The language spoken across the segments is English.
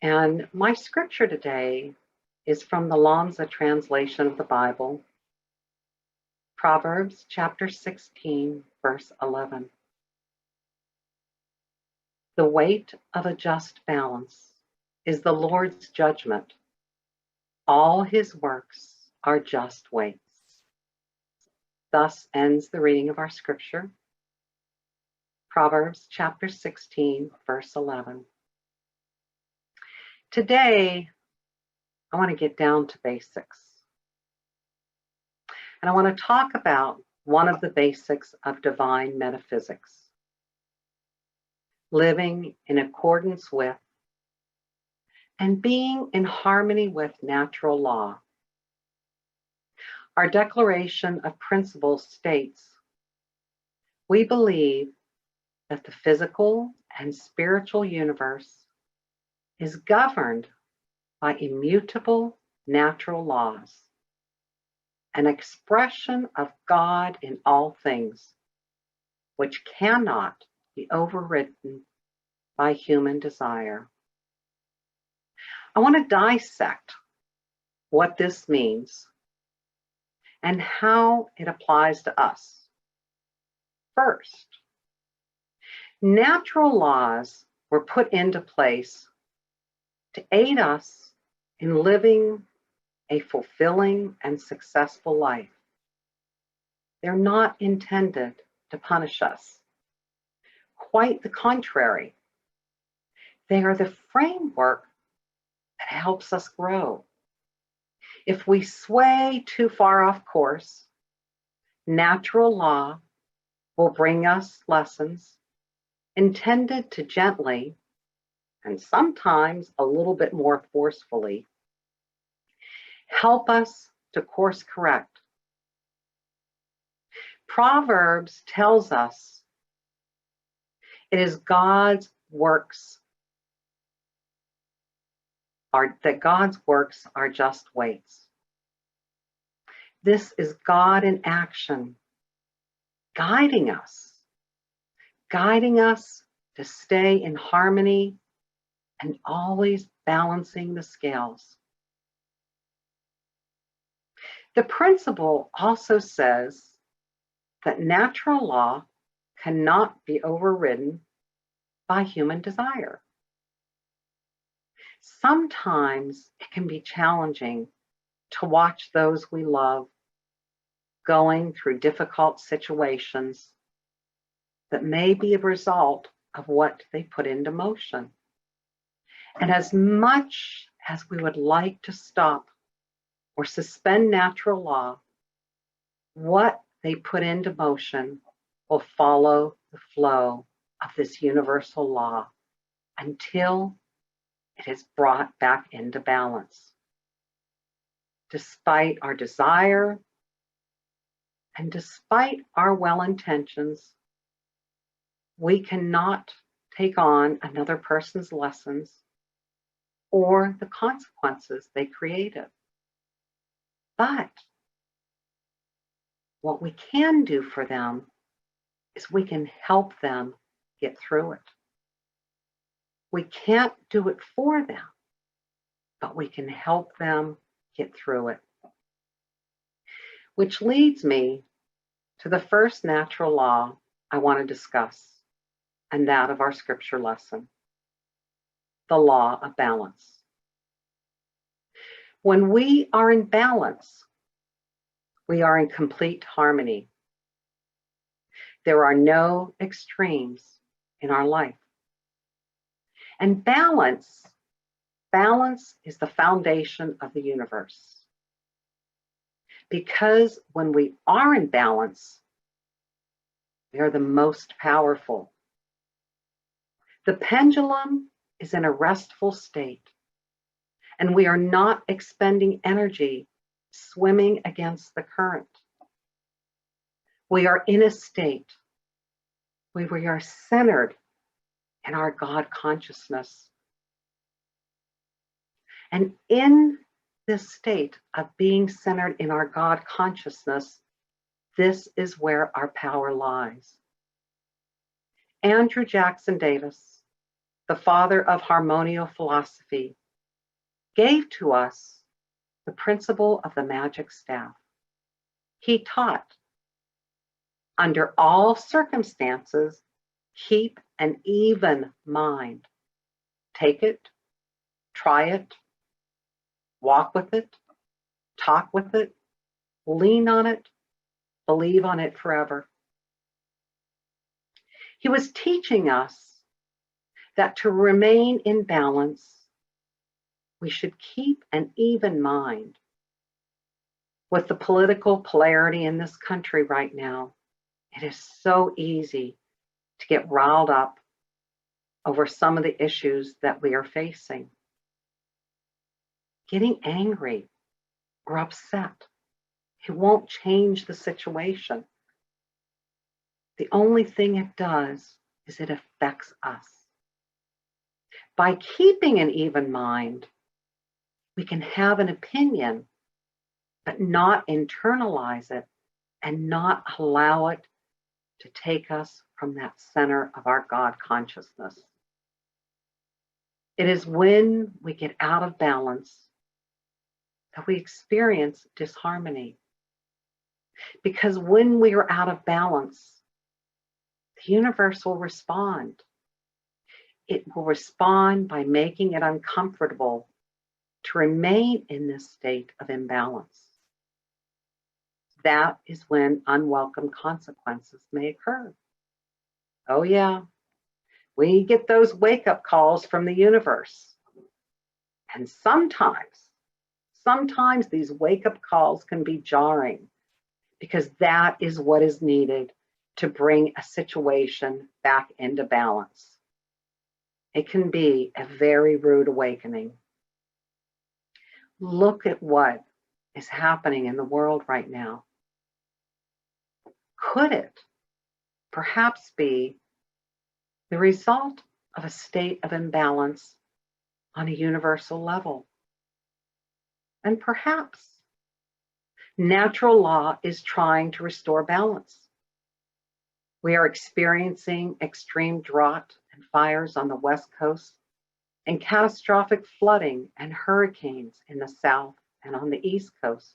And my scripture today is from the Lamsa translation of the Bible, Proverbs chapter 16, verse 11. The weight of a just balance is the Lord's judgment. All his works are just weights. Thus ends the reading of our scripture, Proverbs chapter 16, verse 11. Today, I want to get down to basics. And I want to talk about one of the basics of divine metaphysics, living in accordance with and being in harmony with natural law. Our Declaration of Principles states, we believe that the physical and spiritual universe is governed by immutable natural laws, an expression of God in all things, which cannot be overridden by human desire. I want to dissect what this means and how it applies to us. First, natural laws were put into place to aid us in living a fulfilling and successful life. They're not intended to punish us. Quite the contrary. They are the framework that helps us grow. If we sway too far off course, natural law will bring us lessons intended to gently, and sometimes a little bit more forcefully, help us to course correct. Proverbs tells us it is God's works are just weights. This is God in action, guiding us to stay in harmony and always balancing the scales. The principle also says that natural law cannot be overridden by human desire. Sometimes it can be challenging to watch those we love going through difficult situations that may be a result of what they put into motion. And as much as we would like to stop or suspend natural law, what they put into motion will follow the flow of this universal law until it is brought back into balance. Despite our desire and despite our well intentions, we cannot take on another person's lessons or the consequences they created. But what we can do for them is we can help them get through it. We can't do it for them, but we can help them get through it. Which leads me to the first natural law I want to discuss, and that of our scripture lesson, the law of balance. When we are in balance, we are in complete harmony. There are no extremes in our life. And balance is the foundation of the universe. Because when we are in balance, we are the most powerful. The pendulum is in a restful state, and we are not expending energy swimming against the current. We are in a state where we are centered in our God consciousness. And in this state of being centered in our God consciousness, this is where our power lies. Andrew Jackson Davis, the father of Harmonious philosophy, gave to us the principle of the magic staff. He taught, under all circumstances, keep an even mind. Take it, try it, walk with it, talk with it, lean on it, believe on it forever. He was teaching us that to remain in balance, we should keep an even mind. With the political polarity in this country right now, it is so easy to get riled up over some of the issues that we are facing. Getting angry or upset, it won't change the situation. The only thing it does is it affects us. By keeping an even mind, we can have an opinion, but not internalize it and not allow it to take us from that center of our God consciousness. It is when we get out of balance that we experience disharmony. Because when we are out of balance, the universe will respond. It will respond by making it uncomfortable to remain in this state of imbalance. That is when unwelcome consequences may occur. Oh yeah, we get those wake-up calls from the universe. And sometimes these wake-up calls can be jarring because that is what is needed to bring a situation back into balance. It can be a very rude awakening. Look at what is happening in the world right now. Could it perhaps be the result of a state of imbalance on a universal level? And perhaps natural law is trying to restore balance. We are experiencing extreme drought and fires on the West Coast and catastrophic flooding and hurricanes in the South and on the East Coast.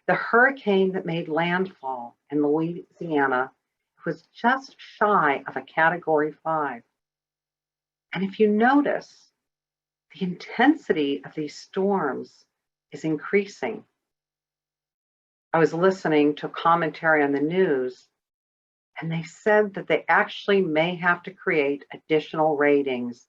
The hurricane that made landfall in Louisiana was just shy of a Category 5. And if you notice, the intensity of these storms is increasing. I was listening to a commentary on the news, and they said that they actually may have to create additional ratings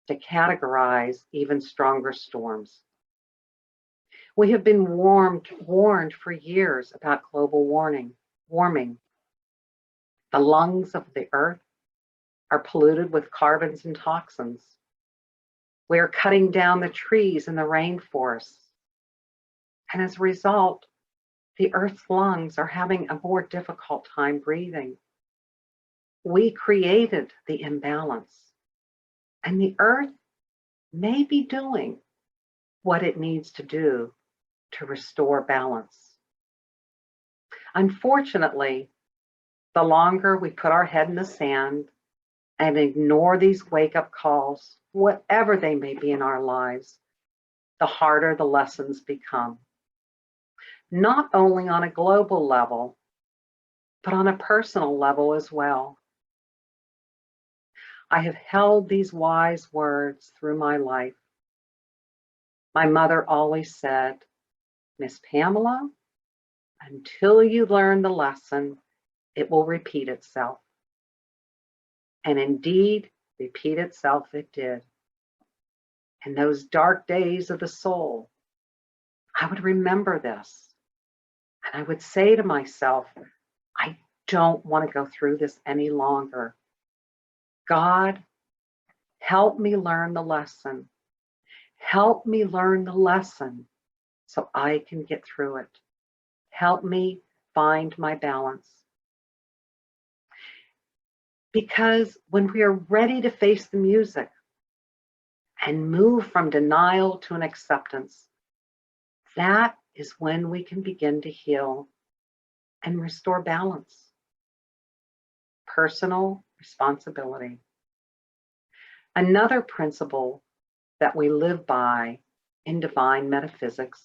to categorize even stronger storms. We have been warned for years about global warming. The lungs of the earth are polluted with carbons and toxins. We are cutting down the trees in the rainforests. And as a result, the earth's lungs are having a more difficult time breathing. We created the imbalance, and the earth may be doing what it needs to do to restore balance. Unfortunately, the longer we put our head in the sand and ignore these wake-up calls, whatever they may be in our lives, the harder the lessons become. Not only on a global level, but on a personal level as well. I have held these wise words through my life. My mother always said, Miss Pamela, until you learn the lesson, it will repeat itself. And indeed, repeat itself it did. In those dark days of the soul, I would remember this. And I would say to myself, I don't want to go through this any longer. God, help me learn the lesson. Help me learn the lesson so I can get through it. Help me find my balance. Because when we are ready to face the music and move from denial to an acceptance, that is when we can begin to heal and restore balance. Personal responsibility. Another principle that we live by in divine metaphysics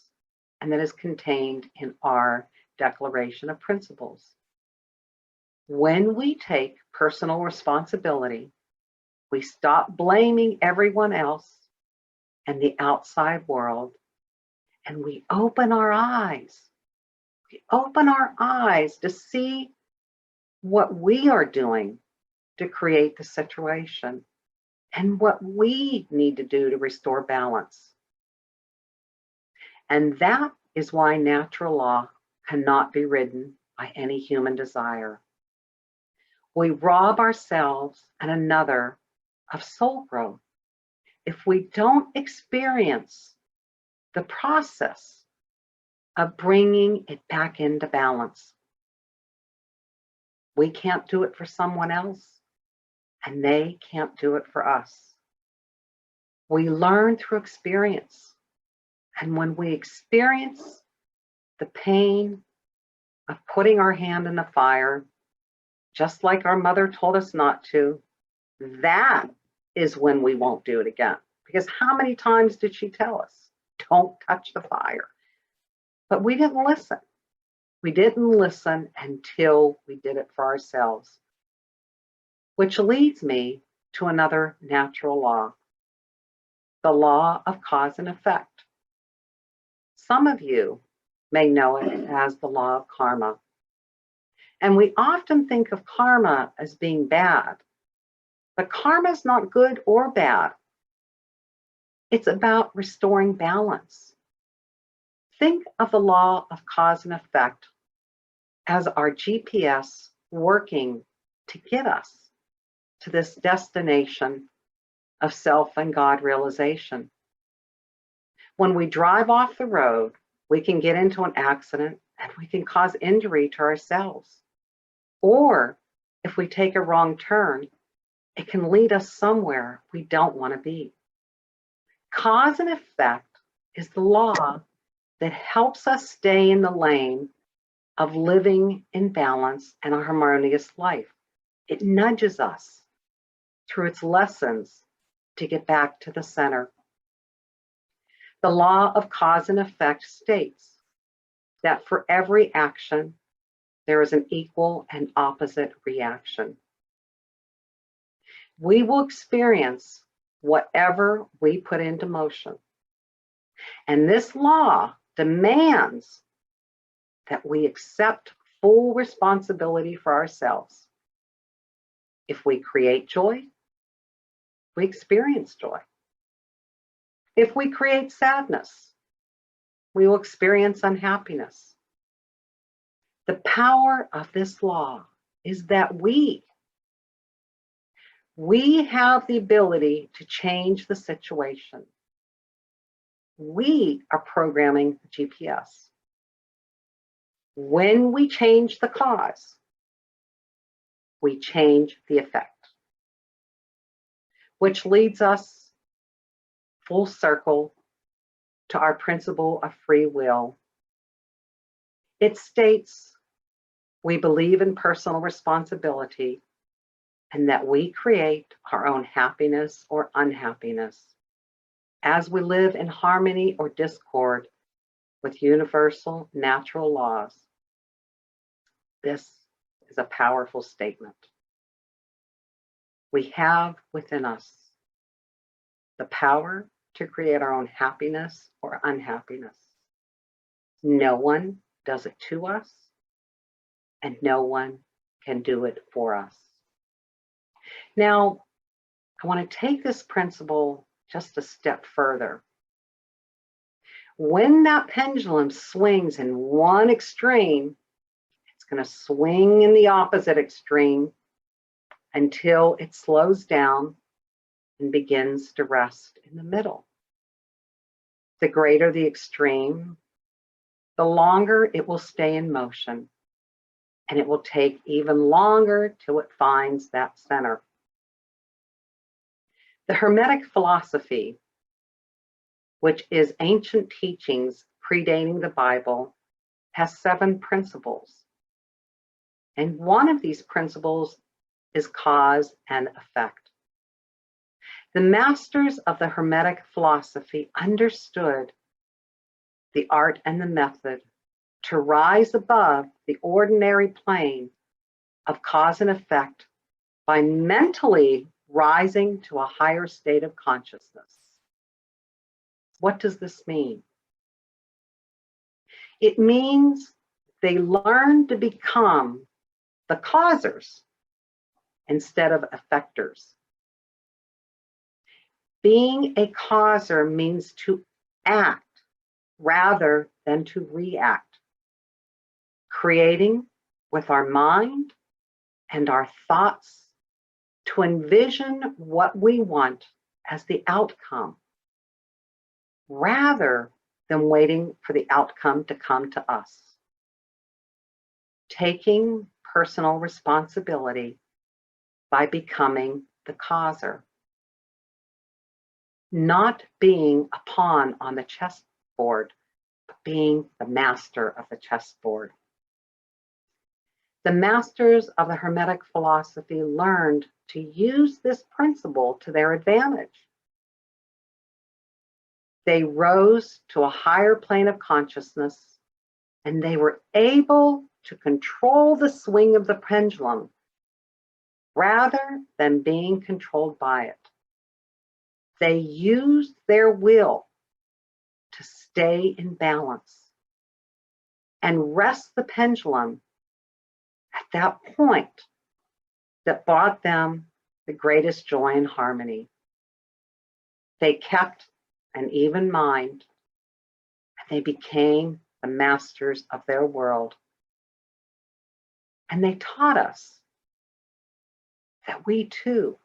and that is contained in our Declaration of Principles. When we take personal responsibility, we stop blaming everyone else and the outside world, and we open our eyes. We open our eyes to see what we are doing to create the situation and what we need to do to restore balance. And that is why natural law cannot be ridden by any human desire. We rob ourselves and another of soul growth if we don't experience the process of bringing it back into balance. We can't do it for someone else, and they can't do it for us. We learn through experience, and when we experience the pain of putting our hand in the fire, just like our mother told us not to, that is when we won't do it again. Because how many times did she tell us, don't touch the fire? But we didn't listen. We didn't listen until we did it for ourselves. Which leads me to another natural law, the law of cause and effect. Some of you may know it as the law of karma. And we often think of karma as being bad, but karma is not good or bad. It's about restoring balance. Think of the law of cause and effect as our GPS working to get us to this destination of self and God realization. When we drive off the road, we can get into an accident and we can cause injury to ourselves. Or if we take a wrong turn, it can lead us somewhere we don't want to be. Cause and effect is the law that helps us stay in the lane of living in balance and a harmonious life. It nudges us through its lessons to get back to the center. The law of cause and effect states that for every action, there is an equal and opposite reaction. We will experience whatever we put into motion. And this law demands that we accept full responsibility for ourselves. If we create joy, we experience joy. If we create sadness, we will experience unhappiness. The power of this law is that we have the ability to change the situation. We are programming the GPS. When we change the cause, we change the effect, which leads us full circle to our principle of free will. It states we believe in personal responsibility and that we create our own happiness or unhappiness as we live in harmony or discord with universal natural laws. This is a powerful statement. We have within us the power to create our own happiness or unhappiness. No one does it to us, and no one can do it for us. Now, I want to take this principle just a step further. When that pendulum swings in one extreme, it's going to swing in the opposite extreme until it slows down and begins to rest in the middle. The greater the extreme, the longer it will stay in motion, and it will take even longer till it finds that center. The Hermetic philosophy, which is ancient teachings predating the Bible, has 7 principles. And one of these principles is cause and effect. The masters of the Hermetic philosophy understood the art and the method to rise above the ordinary plane of cause and effect by mentally rising to a higher state of consciousness. What does this mean? It means they learn to become the causers instead of effectors. Being a causer means to act rather than to react, creating with our mind and our thoughts to envision what we want as the outcome, rather than waiting for the outcome to come to us. Taking personal responsibility by becoming the causer. Not being a pawn on the chessboard, but being the master of the chessboard. The masters of the Hermetic philosophy learned to use this principle to their advantage. They rose to a higher plane of consciousness, and they were able to control the swing of the pendulum rather than being controlled by it. They used their will to stay in balance and rest the pendulum at that point that brought them the greatest joy and harmony. They kept an even mind, and they became the masters of their world. And they taught us that we too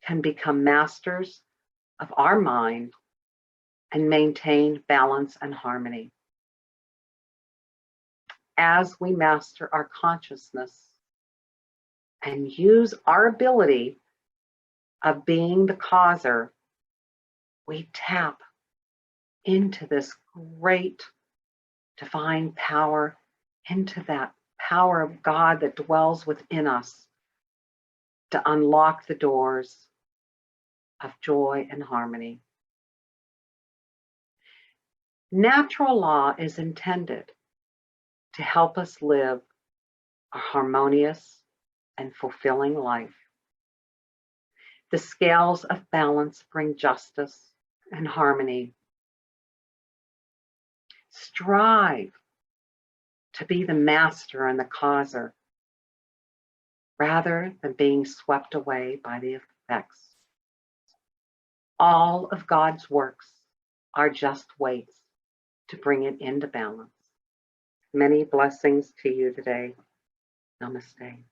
can become masters of our mind and maintain balance and harmony. As we master our consciousness and use our ability of being the causer, we tap into this great divine power, into that power of God that dwells within us to unlock the doors of joy and harmony. Natural law is intended to help us live a harmonious and fulfilling life. The scales of balance bring justice and harmony. Strive to be the master and the causer, rather than being swept away by the effects. All of God's works are just weights to bring it into balance. Many blessings to you today. Namaste.